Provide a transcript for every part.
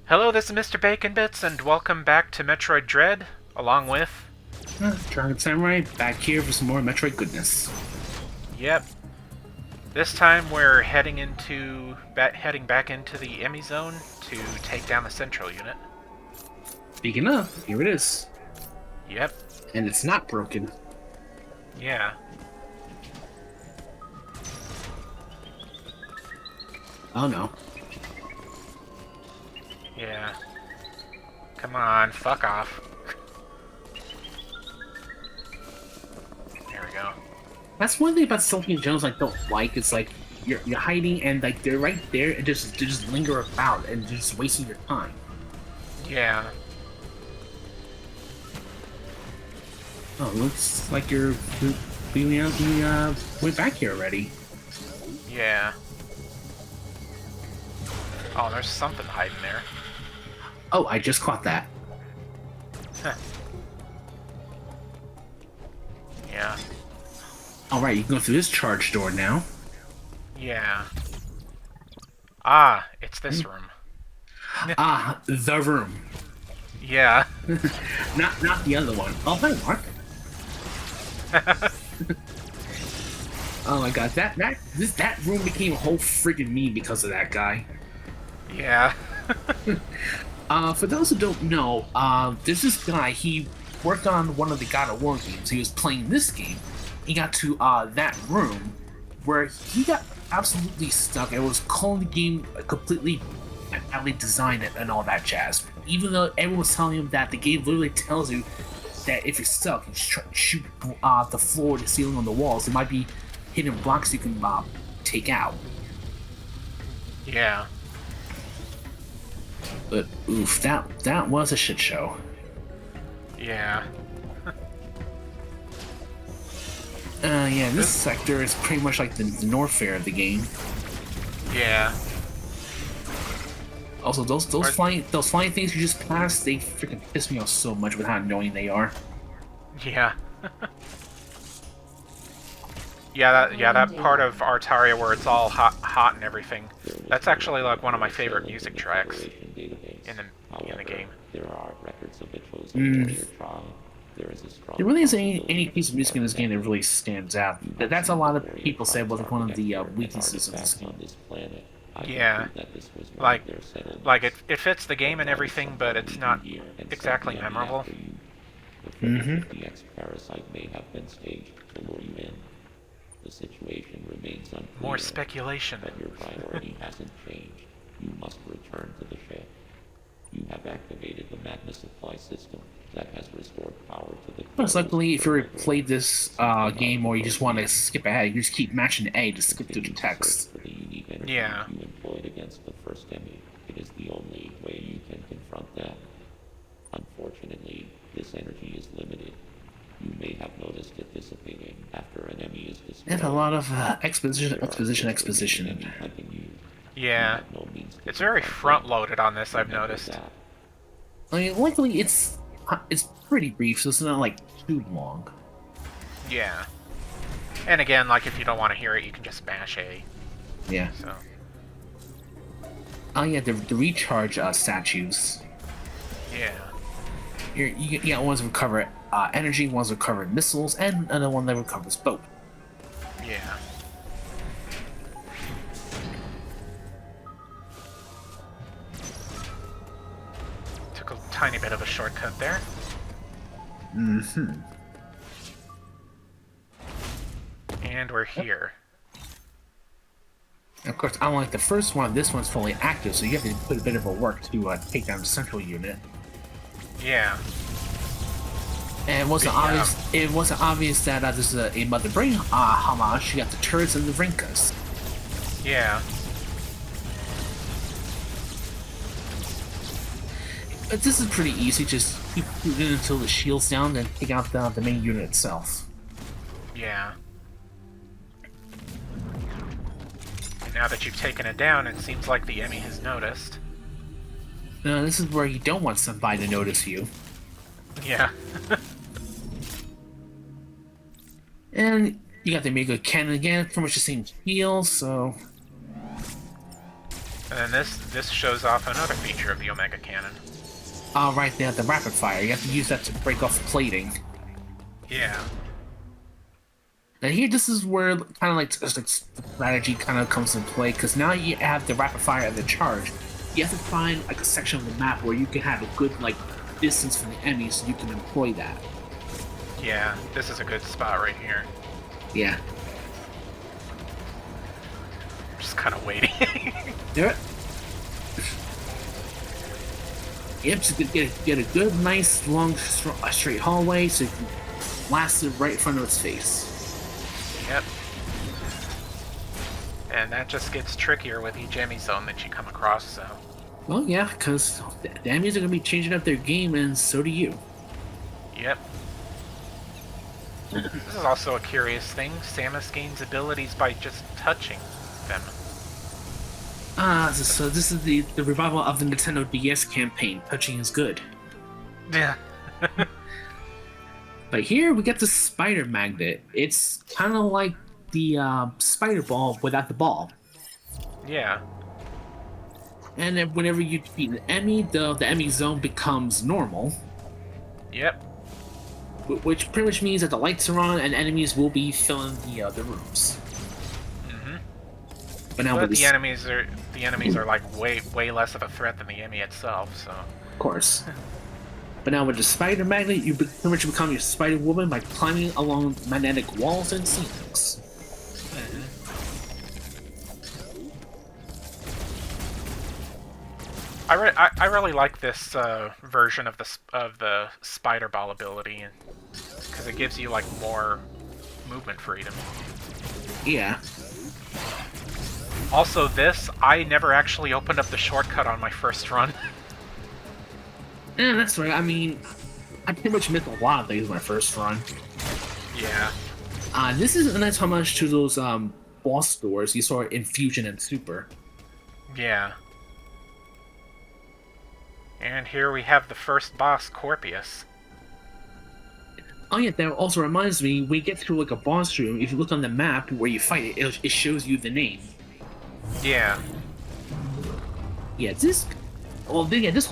Hello, this is Mr. Bacon Bits, and welcome back to Metroid Dread, along with... Dragon Samurai, back here for some more Metroid goodness. Yep. This time we're heading back into the E.M.M.I zone to take down the central unit. Speaking of, here it is. Yep. And it's not broken. Yeah. Oh no. Yeah. Come on, fuck off. There we go. That's one thing about Silky and Jones I don't like. It's like you're hiding and like they're right there and they just linger about and just wasting your time. Yeah. Oh, looks like you're leaving out the way back here already. Yeah. Oh, there's something hiding there. Oh, I just caught that. Huh. Yeah. Alright, you can go through this charge door now. Yeah. Ah, it's this room. Ah, the room. Yeah. Not the other one. Oh, hi, Mark. Oh my god, that room became a whole freaking meme because of that guy. Yeah. For those who don't know, there's this guy, he worked on one of the God of War games. He was playing this game. He got to that room where he got absolutely stuck. It was calling the game completely badly designed and all that jazz. Even though everyone was telling him that the game literally tells you that if you're stuck, you shoot the floor, the ceiling, on the walls. There might be hidden blocks you can take out. Yeah. But oof, that was a shit show. Yeah. Yeah, this sector is pretty much like the Norfair of the game. Yeah. Also, those flying things you just passed, they freaking piss me off so much with how annoying they are. Yeah. that part of Artaria where it's all hot and everything. That's actually like one of my favorite music tracks in the game. There really isn't any piece of music in this game that really stands out. That's a lot of people say was like one of the weaknesses of this game. Yeah, like it fits the game and everything, but it's not exactly memorable. Mm-hmm. The situation remains unclear. More speculation. But your priority hasn't changed. You must return to the ship. You have activated the magnet supply system that has restored power to the... Most likely, if you played this game or you just want to skip ahead, you just keep mashing A to skip through the text. Yeah. You employed against the first enemy. It is the only way you can confront them. Unfortunately, this energy is limited. You may have noticed it dissipating after an enemy is destroyed. And a lot of exposition. Yeah. It's very front-loaded on this, I've noticed. I mean, luckily it's pretty brief, so it's not like too long. Yeah. And again, like if you don't want to hear it, you can just mash A. Yeah. So. Oh yeah, the recharge statues. Yeah. You got ones that recover energy, ones that recover missiles, and another one that recovers both. Yeah. Took a tiny bit of a shortcut there. Mm-hmm. And we're here. Of course, unlike the first one, this one's fully active, so you have to put a bit of a work to take down the central unit. Yeah. And it wasn't obvious. It wasn't obvious that this is a Mother Brain homage. You got the turrets and the Vrinkas. Yeah. But this is pretty easy. Just keep it until the shield's down, then take out the main unit itself. Yeah. And now that you've taken it down, it seems like the E.M.M.I has noticed. This is where you don't want somebody to notice you. Yeah. And you got the Mega Cannon again, pretty much the same heal, so... then this shows off another feature of the Omega Cannon. Right there, the rapid fire. You have to use that to break off plating. Yeah. Now here, this is where kind of like strategy kind of comes into play, because now you have the rapid fire and the charge. You have to find like a section of the map where you can have a good like distance from the enemy, so you can employ that. Yeah, this is a good spot right here. Yeah. Just kind of waiting. Do it. Yep, so get a good, nice, long, straight hallway, so you can blast it right in front of its face. Yep. And that just gets trickier with each E.M.M.I zone that you come across, so... Well, yeah, because the enemies are going to be changing up their game, and so do you. Yep. This is also a curious thing. Samus gains abilities by just touching them. So this is the revival of the Nintendo DS campaign. Touching is good. Yeah. But here we get the spider magnet. It's kind of like the spider ball without the ball. Yeah. And then whenever you defeat an enemy, the enemy zone becomes normal. Yep. Which pretty much means that the lights are on and enemies will be filling the rooms. Mm-hmm. But now the enemies are like way less of a threat than the E.M.M.I itself, so... Of course. But now with the spider magnet, you pretty much become your spider woman by climbing along magnetic walls and ceilings. I really like this version of the spider ball ability, because it gives you like more movement freedom. Yeah. Also, I never actually opened up the shortcut on my first run. Yeah, that's right. I mean, I pretty much missed a lot of things my first run. Yeah. This is a nice homage to those boss doors you saw in Fusion and Super. Yeah. And here we have the first boss, Corpius. Oh yeah, that also reminds me, when you get to like a boss room, if you look on the map where you fight it, it shows you the name. Yeah. Yeah, this whole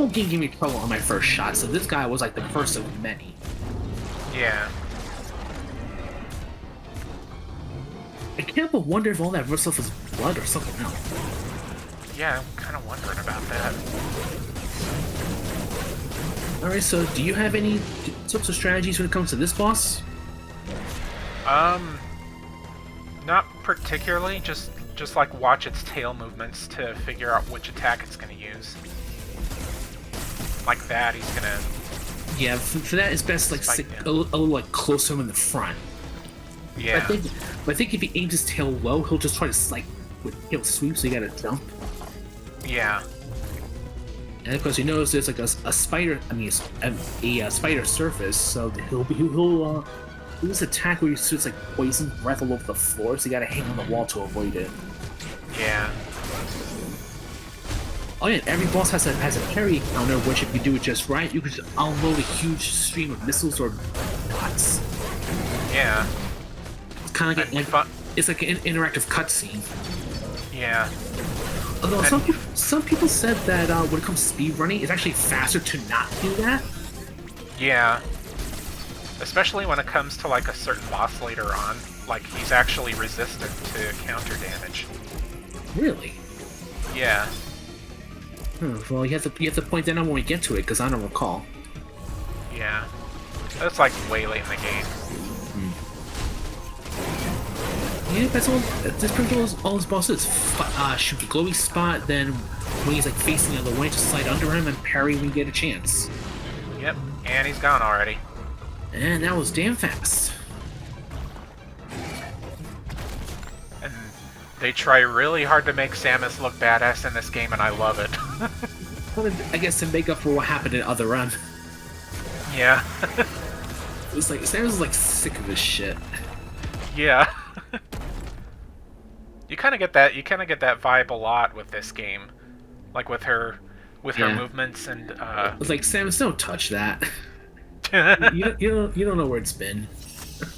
game gave me trouble on my first shot, so this guy was like the first of many. Yeah. I can't but wonder if all that stuff was blood or something else. Yeah, I'm kind of wondering about that. Alright, so do you have any types of strategies when it comes to this boss? Not particularly, just like watch its tail movements to figure out which attack it's going to use. Like that, he's going to... Yeah, for that it's best like sit a little like close to him in the front. Yeah. But I think if he aims his tail low, he'll just try to like with tail sweep, so you gotta jump. Yeah. And of course, you notice there's like a spider. I mean, a spider surface, so he'll do this attack where he shoots like poison breath all over the floor, so you gotta hang on the wall to avoid it. Yeah. Oh yeah, every boss has a parry counter, which if you do it just right, you could just unload a huge stream of missiles or dots. Yeah. It's kind of like it's like an interactive cutscene. Yeah. Although some people said that when it comes to speedrunning, it's actually faster to not do that. Yeah. Especially when it comes to like a certain boss later on, like he's actually resistant to counter damage. Really? Yeah. Well, you have to point that out when we get to it, because I don't recall. Yeah. That's like way late in the game. Yeah, that's all. That's pretty much all his bosses. Shoot the glowy spot, then when he's like facing the other way, just slide under him and parry when you get a chance. Yep, and he's gone already. And that was damn fast. And they try really hard to make Samus look badass in this game, and I love it. I guess to make up for what happened in Other Run. Yeah. It's like Samus is like sick of this shit. Yeah. You kind of get that vibe a lot with this game, like with her movements and. It's like Samus, don't touch that. you don't know where it's been.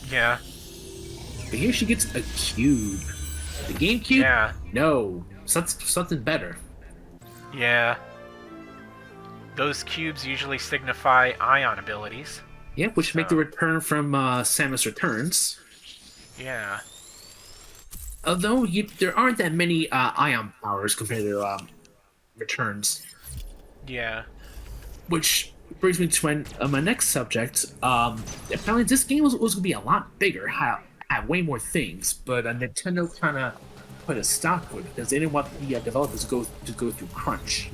Yeah. But here she gets a cube. The GameCube? Yeah. No, something better. Yeah. Those cubes usually signify ion abilities. Yeah, which make the return from Samus Returns. Yeah. Although there aren't that many ion powers compared to Returns. Yeah. Which brings me to my next subject. Apparently, this game was going to be a lot bigger, had way more things, but Nintendo kind of put a stop to it because they didn't want the developers to go through crunch.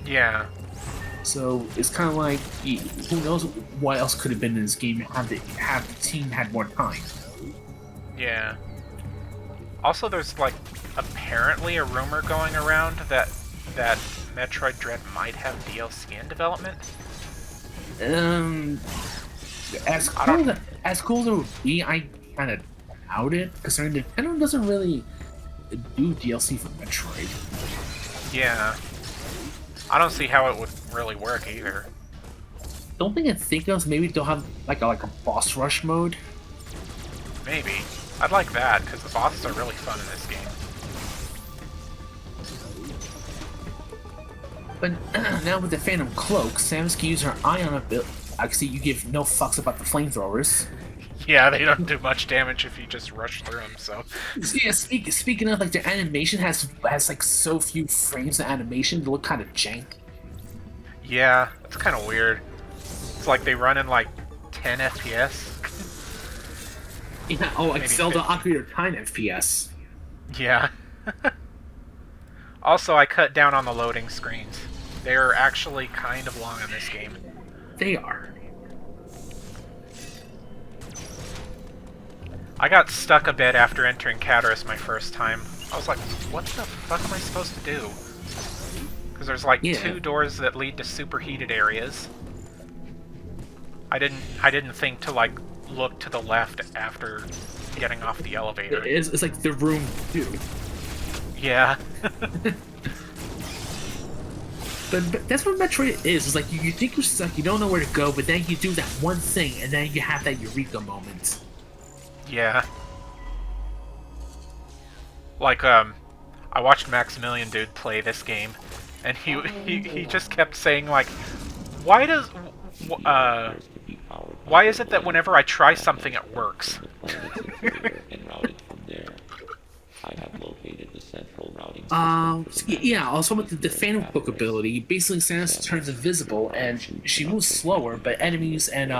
Yeah. So it's kind of like, who knows what else could have been in this game had the team had more time. Yeah. Also, there's like apparently a rumor going around that Metroid Dread might have DLC in development. As I don't- cool as it would be, I kind of doubt it, considering Nintendo doesn't really do DLC for Metroid. Yeah. I don't see how it would really work either. The only thing I think of is maybe they'll have like a boss rush mode. Maybe. I'd like that, because the bosses are really fun in this game. But now with the Phantom Cloak, Samus can use her ion ability. Actually, you give no fucks about the flamethrowers. Yeah, they don't do much damage if you just rush through them, so... Yeah, speaking of, like, their animation has like so few frames of animation to look kind of jank. Yeah, it's kind of weird. It's like they run in like 10 FPS. Yeah, oh, like Maybe Zelda 50. Ocarina of Time FPS. Yeah. Also, I cut down on the loading screens. They're actually kind of long in this game. They are. I got stuck a bit after entering Cataris my first time. I was like, what the fuck am I supposed to do? Because there's like Yeah. 2 doors that lead to superheated areas. I didn't think to like look to the left after getting off the elevator. It's like the room 2. Yeah. But that's what Metroid is. It's like you think you're stuck, you don't know where to go, but then you do that one thing, and then you have that eureka moment. Yeah. Like, I watched Maximilian Dude play this game, and he just kept saying, like, why is it that whenever I try something, it works? I have located the central routing Yeah, also with the Phantom Cloak ability, basically Samus turns invisible, and she moves slower, but enemies and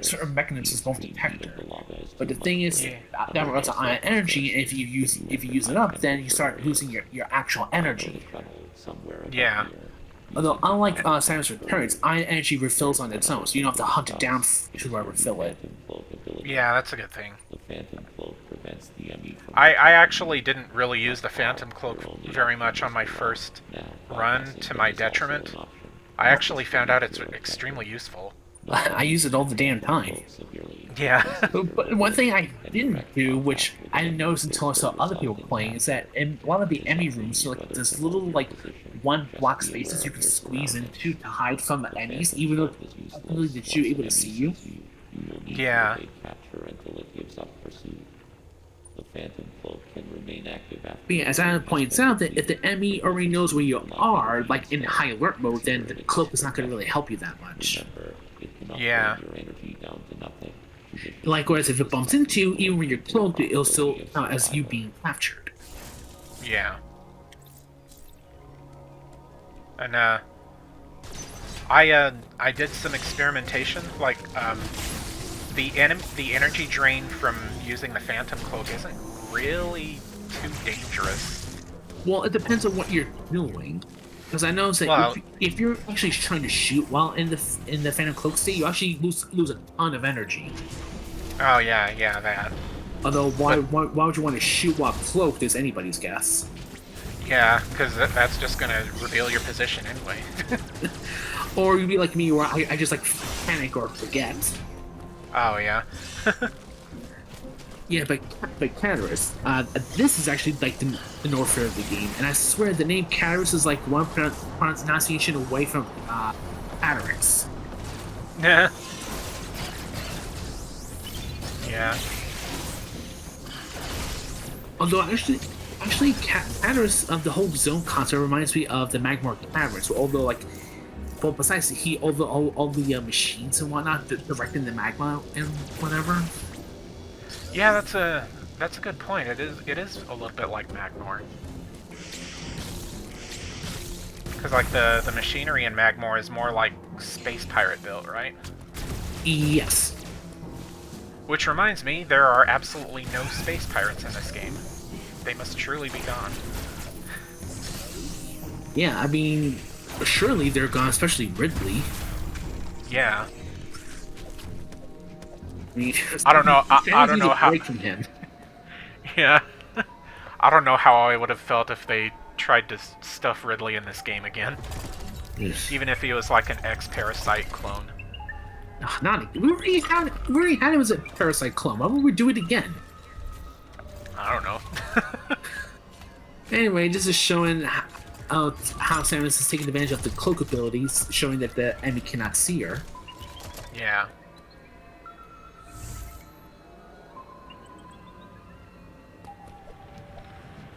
certain mechanisms won't detect her. But the thing is, that runs on ion energy, and if you use it up, then you start losing your actual energy. Yeah. Although, unlike Samus Returns, ion energy refills on its own, so you don't have to hunt it down to refill it. Yeah, that's a good thing. The Phantom Cloak prevents the E.M.M.I from I actually didn't really use the Phantom Cloak very much on my first run, to my detriment. I actually found out it's extremely useful. I use it all the damn time. Yeah. But one thing I didn't do, which I didn't notice until I saw other people playing, is that in a lot of the E.M.M.I rooms, like there's little like one block spaces you can squeeze into to hide from the enemies, even though that you're able to see you. Yeah. capture until it gives up pursuit. The Phantom Cloak can remain active after. But yeah, as Adam points out, that if the E.M.M.I already knows where you are, like in high alert mode, then the cloak is not going to really help you that much. Remember, it cannot Yeah. bring your energy down to nothing. Likewise, if it bumps into you, even when you're cloaked, it'll still count as you being captured. Yeah. And I did some experimentation, like the energy drain from using the Phantom Cloak isn't really too dangerous. Well, it depends on what you're doing. Because I noticed that Well- if you're actually trying to shoot while in the Phantom Cloak state, you actually lose a ton of energy. Oh yeah, that. Although, why would you want to shoot while cloaked is anybody's guess. Yeah, because that's just gonna reveal your position anyway. Or you'd be like me, where I just like panic or forget. Oh yeah. Yeah, but Cataris, this is actually like the North Fair of the game, and I swear the name Cataris is like one pronunciation away from Cataris. Yeah. Yeah. Although Actually, Caverns of the whole zone concept reminds me of the Magmar Caverns. Although, like, well, besides all the machines and whatnot directing the magma and whatever. Yeah, that's a good point. It is a little bit like Magmor. Because like the machinery in Magmor is more like space pirate built, right? Yes. Which reminds me, there are absolutely no space pirates in this game. They must truly be gone. Yeah, I mean, surely they're gone, especially Ridley. Yeah. I mean, I don't know. I don't needs know a how. break from him. Yeah. I don't know how I would have felt if they tried to stuff Ridley in this game again. Even if he was like an ex-Parasite clone. Not we already had him as a Parasite clone. Why would we do it again? I don't know. Anyway, this is showing how Samus is taking advantage of the cloak abilities, showing that the enemy cannot see her. Yeah.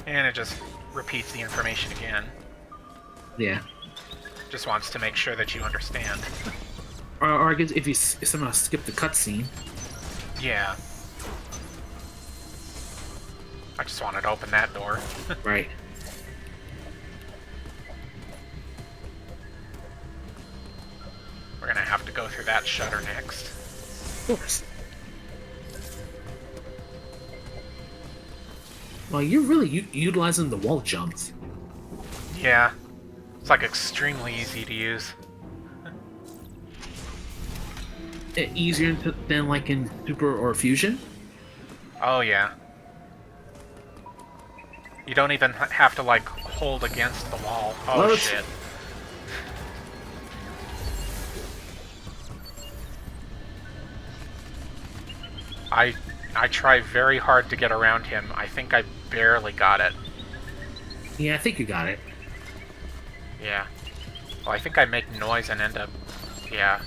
And it just repeats the information again. Yeah. Just wants to make sure that you understand. Or I guess if you somehow skip the cutscene. Yeah. I just wanted to open that door. Right. We're gonna have to go through that shutter next. Of course. Well, you're really utilizing the wall jumps. Yeah. It's like extremely easy to use. Easier than like in Super or Fusion. Oh yeah. You don't even have to like hold against the wall. Oh Well, shit. I try very hard to get around him. I think I barely got it. Yeah, I think you got it. Yeah. Well, I think I make noise and end up... Yeah.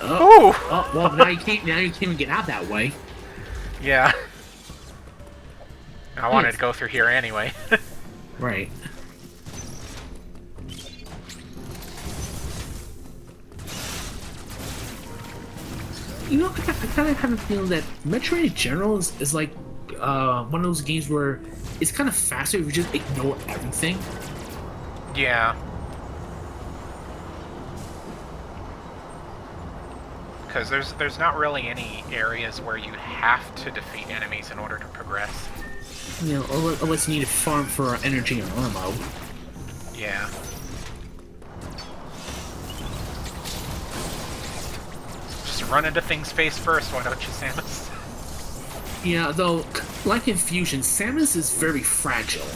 Oh, Ooh! oh well, now you can't even get out that way. Yeah. I wanted to go through here anyway. Right. You know, I kind of have a feeling that Metroid in general is like one of those games where it's kind of faster if you just ignore everything. Yeah. Because there's not really any areas where you have to defeat enemies in order to progress. You know, unless you need to farm for energy and ammo. Yeah. Just run into things face first, why don't you, Samus? Yeah, though, like in Fusion, Samus is very fragile.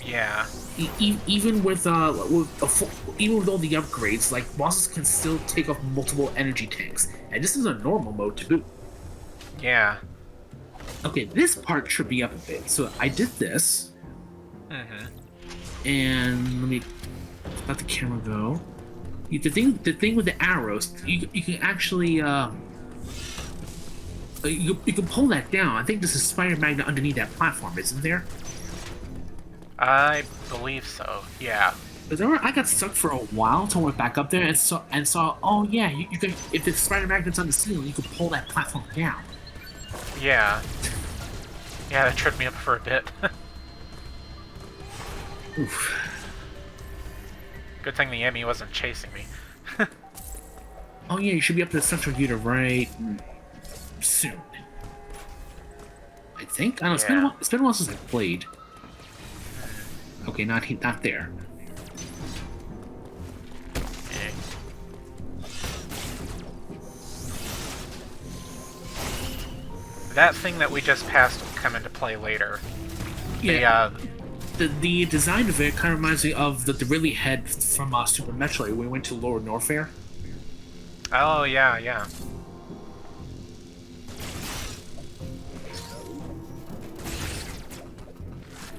Yeah. Even with even with all the upgrades, like bosses can still take off multiple energy tanks, and this is a normal mode to boot. Yeah. Okay, this part should be up a bit. So I did this, and let me let the camera go. The thing with the arrows, you can actually you can pull that down. I think this is Spider Magnet underneath that platform, isn't there? I believe so, yeah. But then I got stuck for a while until I went back up there and saw oh yeah, you can, if the spider magnet's on the ceiling, you can pull that platform down. Yeah. Yeah, that tripped me up for a bit. Oof. Good thing the E.M.M.I wasn't chasing me. Oh yeah, you should be up to the central unit right soon. I think. I don't know. It's been a while since I played. Okay, not there. Eh. That thing that we just passed will come into play later. Yeah. The design of it kind of reminds me of the Ridley head from Super Metroid when we went to Lower Norfair. Oh, yeah, yeah.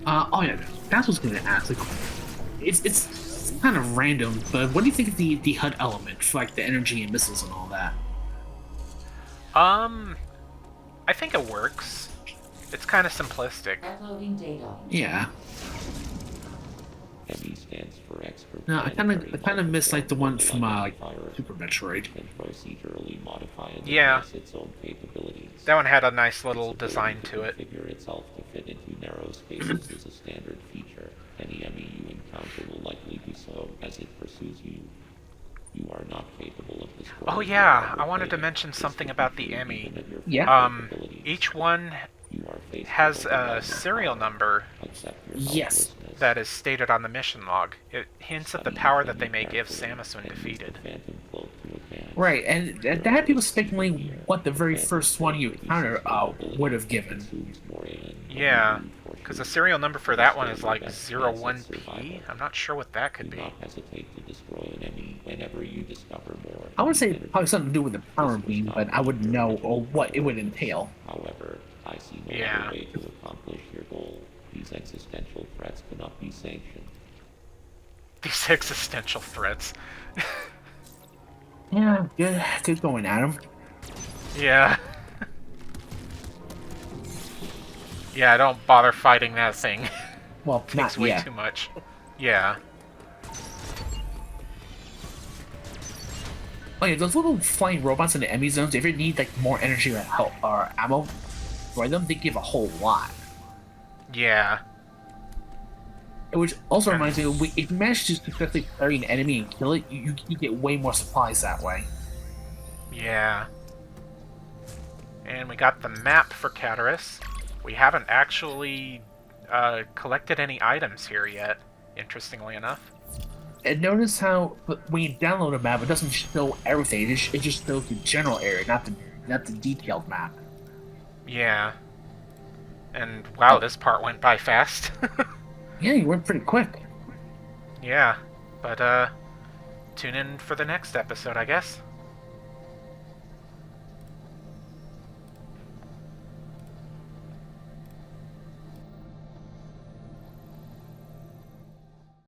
Oh yeah, that's what I was gonna ask. Like, it's kind of random, but what do you think of the HUD element for like the energy and missiles and all that? I think it works. It's kind of simplistic. Uploading data. Yeah. ME stands for Expert No, I Planetary kind of miss like the one from Identifier. Super Metroid. Can procedurally modify and Yeah. enhance its own capabilities. That one had a nice little Its ability design to it. Configure itself to fit into narrow spaces is a standard feature. Any ME you encounter will likely do so as it pursues you. You are not capable of destroying. Oh yeah, I wanted to mention something about the E.M.M.I. Yeah. Each one You are faced has with a serial number Accept your Yes. helplessness. that is stated on the mission log. It hints at the power that they may give Samus when defeated. Phantom cloak to advance. Right, and that had people speculating what the very first one you encounter would have given. Consumes more alien Yeah, energy for because the you. serial number for that one is like 01P. I'm not sure what that could Do be. not hesitate to destroy an enemy whenever you discover more. I would say energy. probably something to do with the power beam, but I wouldn't know or what it would entail. However, I see no Yeah. other way to accomplish your goal. These existential threats cannot be sanctioned. These existential threats. Yeah, good going, Adam. Yeah. Yeah, don't bother fighting that thing. Well, Takes not way yet. too much. Yeah. Oh yeah, those little flying robots in the enemy zones, if you need like more energy or help or ammo for them, they give a whole lot. Yeah. Which also reminds me, if you manage to successfully parry an enemy and kill it, you get way more supplies that way. Yeah. And we got the map for Cataris. We haven't actually collected any items here yet, interestingly enough. And notice how when you download a map, it doesn't show everything. It just shows the general area, not the detailed map. Yeah. And wow, this part went by fast. Yeah, you went pretty quick. Yeah. But tune in for the next episode, I guess.